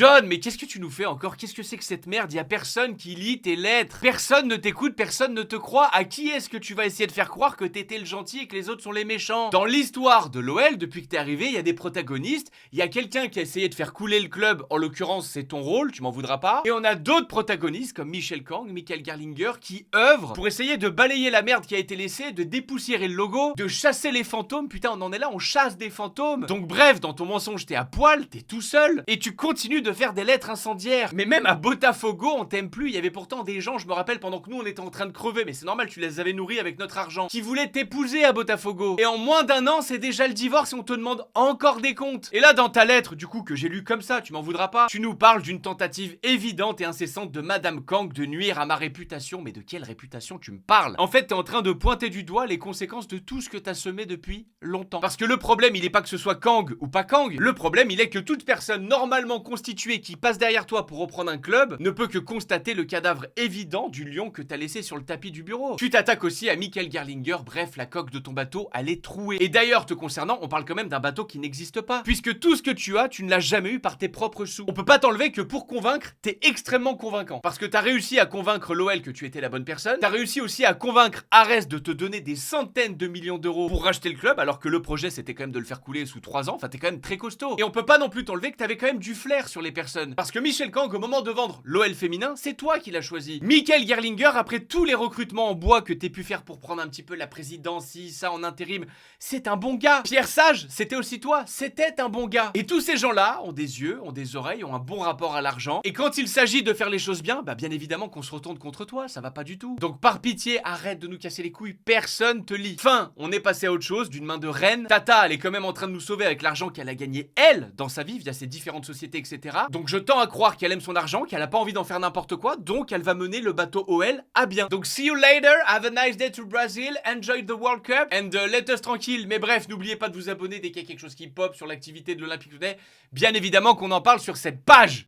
John, mais qu'est-ce que tu nous fais encore? Qu'est-ce que c'est que cette merde? Y a personne qui lit tes lettres. Personne ne t'écoute, personne ne te croit. À qui est-ce que tu vas essayer de faire croire que t'étais le gentil et que les autres sont les méchants? Dans l'histoire de l'OL, depuis que t'es arrivé, il y a des protagonistes. Il y a quelqu'un qui a essayé de faire couler le club. En l'occurrence, c'est ton rôle, tu m'en voudras pas. Et on a d'autres protagonistes comme Michel Kang, Michael Gerlinger, qui œuvrent pour essayer de balayer la merde qui a été laissée, de dépoussiérer le logo, de chasser les fantômes. Putain, on en est là, on chasse des fantômes. Donc bref, dans ton mensonge, t'es à poil, t'es tout seul. Et tu continues de faire des lettres incendiaires. Mais même à Botafogo, on t'aime plus. Il y avait pourtant des gens, je me rappelle, pendant que nous on était en train de crever, mais c'est normal, tu les avais nourris avec notre argent, qui voulaient t'épouser à Botafogo. Et en moins d'un an, c'est déjà le divorce et on te demande encore des comptes. Et là, dans ta lettre, du coup, que j'ai lu comme ça, tu m'en voudras pas, tu nous parles d'une tentative évidente et incessante de Madame Kang de nuire à ma réputation. Mais de quelle réputation tu me parles? En fait, t'es en train de pointer du doigt les conséquences de tout ce que t'as semé depuis longtemps. Parce que le problème, il est pas que ce soit Kang ou pas Kang. Le problème, il est que toute personne normalement constituée qui passe derrière toi pour reprendre un club ne peut que constater le cadavre évident du lion que t'as laissé sur le tapis du bureau. Tu t'attaques aussi à Michael Gerlinger, bref, la coque de ton bateau, elle est trouée. Et d'ailleurs, te concernant, on parle quand même d'un bateau qui n'existe pas. Puisque tout ce que tu as, tu ne l'as jamais eu par tes propres sous. On peut pas t'enlever que pour convaincre, t'es extrêmement convaincant. Parce que t'as réussi à convaincre l'OL que tu étais la bonne personne. T'as réussi aussi à convaincre Ares de te donner des centaines de millions d'euros pour racheter le club, alors que le projet c'était quand même de le faire couler sous 3 ans. Enfin, t'es quand même très costaud. Et on peut pas non plus t'enlever que t'avais quand même du flair sur les personnes. Parce que Michel Kang, au moment de vendre l'OL féminin, c'est toi qui l'as choisi. Michael Gerlinger, après tous les recrutements en bois que t'aies pu faire pour prendre un petit peu la présidence, si ça en intérim, c'est un bon gars. Pierre Sage, c'était aussi toi, c'était un bon gars. Et tous ces gens-là ont des yeux, ont des oreilles, ont un bon rapport à l'argent. Et quand il s'agit de faire les choses bien, bah bien évidemment qu'on se retourne contre toi, ça va pas du tout. Donc par pitié, arrête de nous casser les couilles, personne te lit. Fin, on est passé à autre chose, d'une main de reine. Tata, elle est quand même en train de nous sauver avec l'argent qu'elle a gagné, elle, dans sa vie, via ses différentes sociétés, etc. Donc je tends à croire qu'elle aime son argent, qu'elle a pas envie d'en faire n'importe quoi, donc elle va mener le bateau OL à bien. Donc see you later, have a nice day to Brazil, enjoy the World Cup, and let us tranquille. Mais bref, n'oubliez pas de vous abonner dès qu'il y a quelque chose qui pop sur l'activité de l'Olympique Lyonnais. Bien évidemment qu'on en parle sur cette page.